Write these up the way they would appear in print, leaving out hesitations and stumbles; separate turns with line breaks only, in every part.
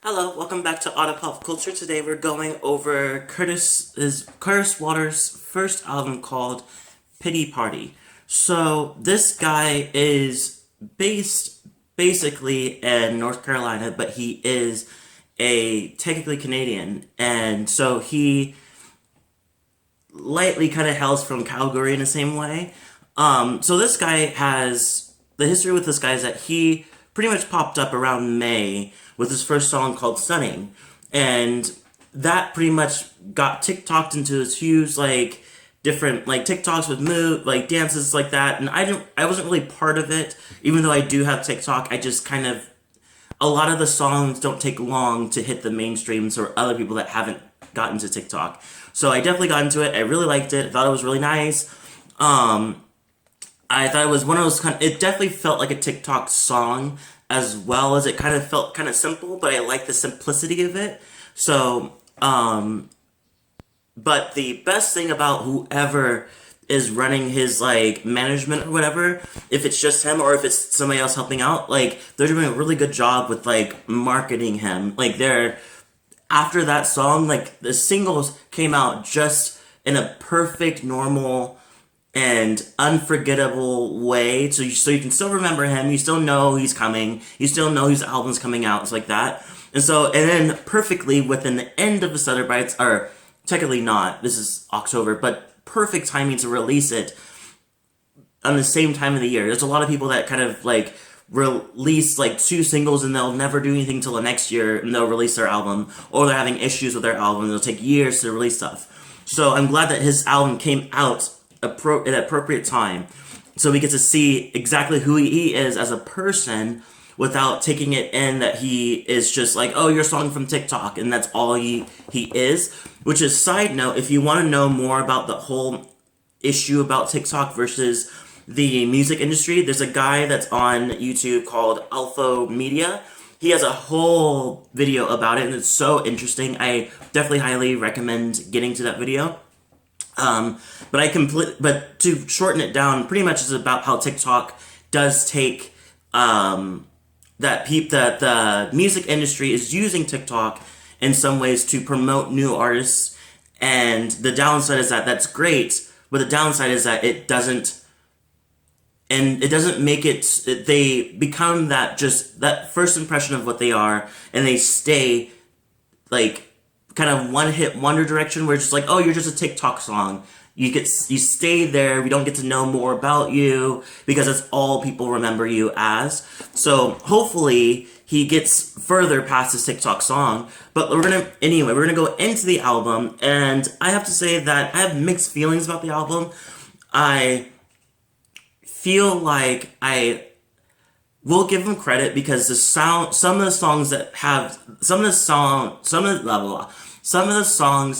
Hello, welcome back to Otter Pop Culture. Today we're going over Curtis Waters' first album called Pity Party. So this guy is based basically in North Carolina, but he is a technically Canadian, and so he lightly kind of hails from Calgary in the same way. So this guy has the history with this guy is that he pretty much popped up around May with his first song called Stunning, and that pretty much got TikToked into this huge different TikToks with move dances like that. And I wasn't really part of it, even though I do have TikTok. I just kind of a lot of the songs don't take long to hit the mainstreams or other people that haven't gotten to TikTok. So I definitely got into it. I really liked it. I thought it was really nice. I thought it was one of those it definitely felt like a TikTok song as well as it kind of felt kind of simple, but I like the simplicity of it. So, but the best thing about whoever is running his management or whatever, if it's just him or if it's somebody else helping out, they're doing a really good job with marketing him. They're after that song, the singles came out just in a perfect, normal, and unforgettable way. So you can still remember him. You still know he's coming. You still know his album's coming out. It's like that. And then perfectly within the end of the Sutter Bites, or technically not, this is October, but perfect timing to release it on the same time of the year. There's a lot of people that kind of release two singles and they'll never do anything till the next year and they'll release their album, or they're having issues with their album. It'll take years to release stuff. So I'm glad that his album came out at an appropriate time, so we get to see exactly who he is as a person without taking it in that he is just oh, your song from TikTok and that's all he is. Which is, side note, if you want to know more about the whole issue about TikTok versus the music industry, there's a guy that's on YouTube called Alpha Media. He has a whole video about it and it's so interesting. I definitely highly recommend getting to that video. But to shorten it down, pretty much is about how TikTok does take that the music industry is using TikTok in some ways to promote new artists, and the downside is that that's great, but the downside is that it doesn't make it. They become that first impression of what they are, and they stay kind of one hit wonder direction where it's just oh, you're just a TikTok song. You stay there. We don't get to know more about you because that's all people remember you as. So hopefully he gets further past his TikTok song. But we're gonna go into the album, and I have to say that I have mixed feelings about the album. I feel like I will give him credit because some of the songs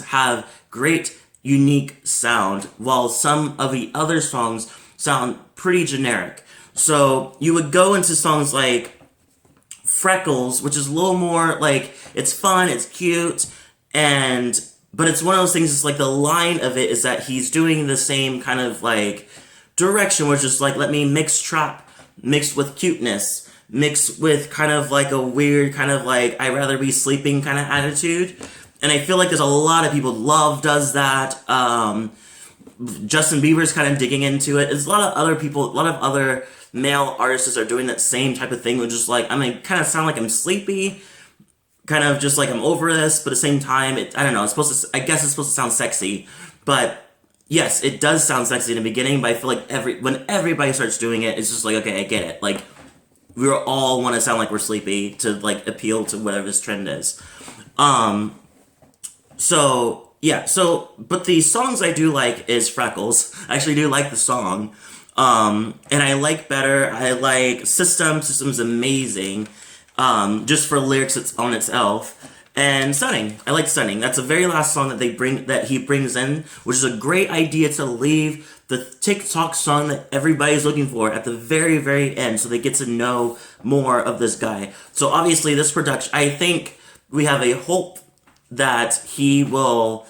have great, unique sound, while some of the other songs sound pretty generic. So you would go into songs like Freckles, which is a little more it's fun, it's cute, but it's one of those things. It's the line of it is that he's doing the same kind of direction, which is let me mix trap mixed with cuteness, mixed with kind of a weird kind of I'd rather be sleeping kind of attitude. And I feel there's a lot of people. Love does that. Justin Bieber's kind of digging into it. There's a lot of other people, a lot of other male artists are doing that same type of thing, which is kind of sound like I'm sleepy, kind of just I'm over this, but at the same time, I don't know, I guess it's supposed to sound sexy, but yes, it does sound sexy in the beginning, but I feel when everybody starts doing it, it's just okay, I get it. We all want to sound like we're sleepy to appeal to whatever this trend is. But the songs I do like is Freckles. I actually do like the song. And I like Better. I like System. System's amazing. Just for lyrics it's on itself. And Stunning. I like Stunning. That's the very last song that he brings in, which is a great idea to leave the TikTok song that everybody's looking for at the very, very end, so they get to know more of this guy. So obviously this production, I think we have a hope that he will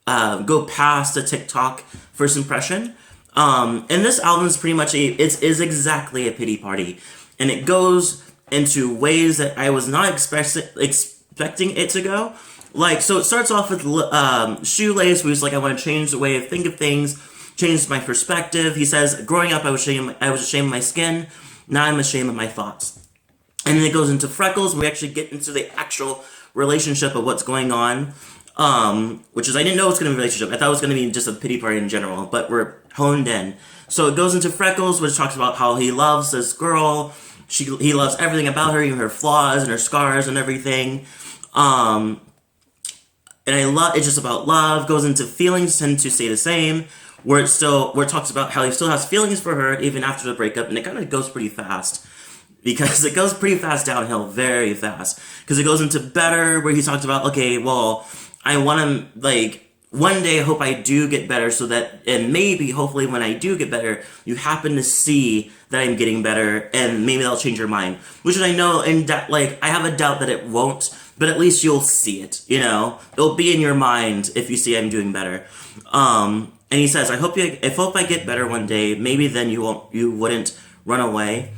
go past the TikTok first impression. And this album is pretty much it is exactly a pity party, and it goes into ways that I was not expecting it to go. Like, so it starts off with Shoelace, who's like, I want to change the way I think of things, change my perspective. He says, growing up, I was ashamed of my skin. Now I'm ashamed of my thoughts. And then it goes into Freckles. We actually get into the actual relationship of what's going on, which is, I didn't know it was going to be a relationship. I thought it was going to be just a pity party in general, but we're honed in. So it goes into Freckles, which talks about how he loves this girl. He loves everything about her, even her flaws and her scars and everything. And it's just about love. Goes into feelings tend to stay the same, where it talks about how he still has feelings for her even after the breakup, and it kind of goes pretty fast. Because it goes pretty fast downhill, very fast. Because it goes into better, where he talks about, okay, well, I want to, like, one day I hope I do get better so that, and maybe, hopefully, when I do get better, you happen to see that I'm getting better, and maybe that'll change your mind. Which I know, and like, I have a doubt that it won't, but at least you'll see it, you know? It'll be in your mind if you see I'm doing better. And he says, I hope I get better one day, maybe then you wouldn't run away.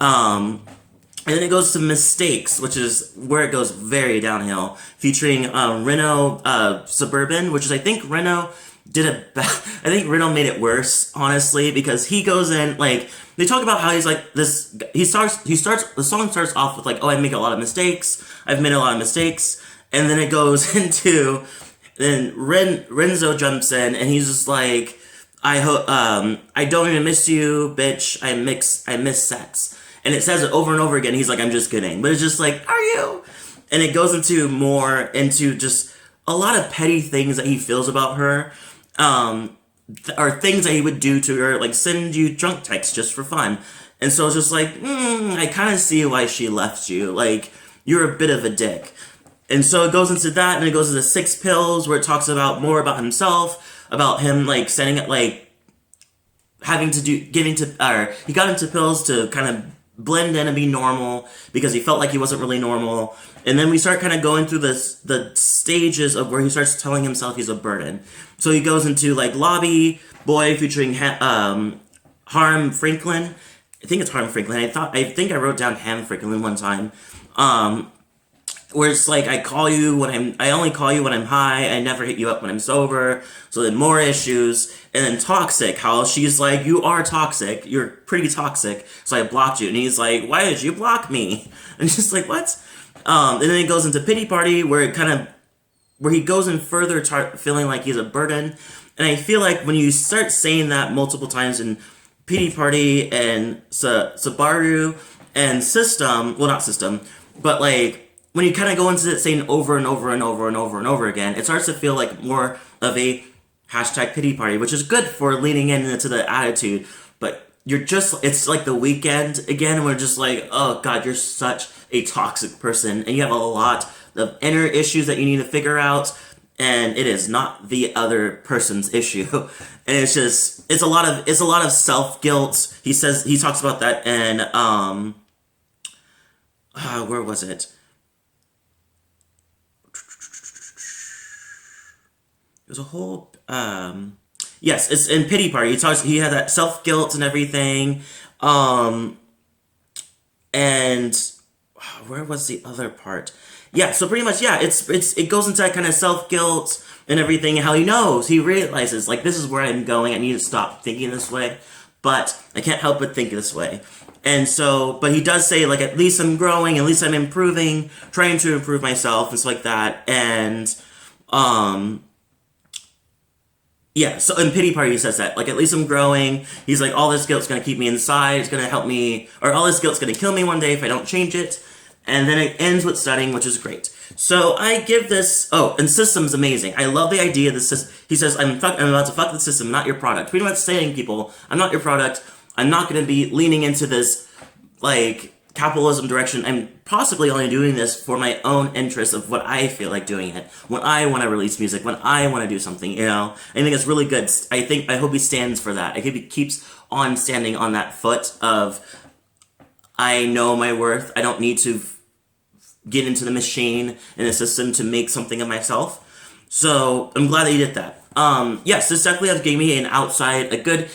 And then it goes to Mistakes, which is where it goes very downhill, featuring Reno Suburban, which is, I think Reno made it worse, honestly, because he goes in, like, they talk about how he's like this, the song starts off with like, oh, I make a lot of mistakes, I've made a lot of mistakes, and then it goes into, then Renzo jumps in, and he's just like, I don't even miss you, bitch, I miss sex. And it says it over and over again. He's like, I'm just kidding. But it's just like, are you? And it goes into just a lot of petty things that he feels about her. Or things that he would do to her, like send you drunk texts just for fun. And so it's just like, I kind of see why she left you. Like, you're a bit of a dick. And so it goes into that, and it goes into 6 Pills, where it talks about more about himself, about him, like, setting it, like, he got into pills to kind of blend in and be normal because he felt like he wasn't really normal. And then we start kind of going through the stages of where he starts telling himself he's a burden. So he goes into like Lobby Boy featuring Harm Franklin. I think it's Harm Franklin. I think I wrote down Ham Franklin one time. Where it's like, I only call you when I'm high, I never hit you up when I'm sober, so then more issues, and then Toxic, how she's like, you are toxic, you're pretty toxic, so I blocked you, and he's like, why did you block me? And she's like, what? And then it goes into Pity Party, where he goes in further feeling like he's a burden, and I feel like when you start saying that multiple times in Pity Party and Subaru and System, well, not System, but like, when you kind of go into it saying over and over and over and over and over again, it starts to feel like more of a hashtag pity party, which is good for leaning into the attitude. But it's like the weekend again, we're just like, oh God, you're such a toxic person, and you have a lot of inner issues that you need to figure out, and it is not the other person's issue. And it's a lot of self-guilt. He talks about that in, where was it? There's a whole, yes, it's in Pity Party. He had that self-guilt and everything, and where was the other part? Yeah, so pretty much, yeah, it goes into that kind of self-guilt and everything, and how he realizes, like, this is where I'm going, I need to stop thinking this way, but I can't help but think this way. And so, but he does say, like, at least I'm growing, at least I'm improving, trying to improve myself, and stuff like that, and, yeah, so in Pity Party he says that, like, at least I'm growing. He's like, all this guilt's gonna keep me inside, it's gonna help me, or all this guilt's gonna kill me one day if I don't change it. And then it ends with Stunning, which is great. So I give this, and System's amazing. I love the idea of the system. He says, I'm about to fuck the system, not your product. Pretty much saying, people, I'm not your product, I'm not gonna be leaning into this, like, capitalism direction. I'm possibly only doing this for my own interest of what I feel like doing it. When I want to release music, when I want to do something, you know? I think it's really good. I hope he stands for that. I hope he keeps on standing on that foot of, I know my worth. I don't need to get into the machine and the system to make something of myself. So I'm glad that he did that. Yes, this definitely gave me a good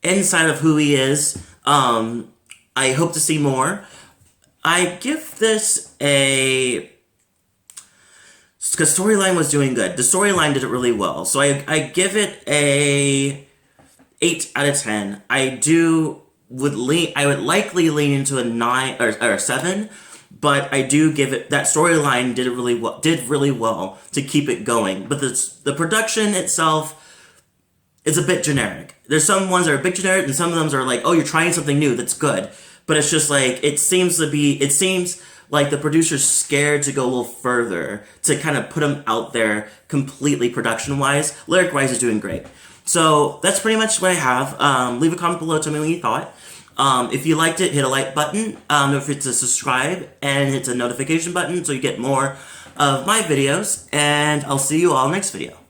insight of who he is. I hope to see more. I give this a... Because storyline was doing good. The storyline did it really well. So I give it a 8 out of 10. I would likely lean into a 9 or a 7, but I do give it, that storyline did really well to keep it going. But the production itself is a bit generic. There's some ones that are a bit generic, and some of them are like, oh, you're trying something new, that's good. But it's just like, it seems like the producer's scared to go a little further to kind of put them out there completely production-wise. Lyric-wise is doing great. So that's pretty much what I have. Leave a comment below, tell me what you thought. If you liked it, hit a like button. Don't forget to subscribe and hit the notification button so you get more of my videos. And I'll see you all next video.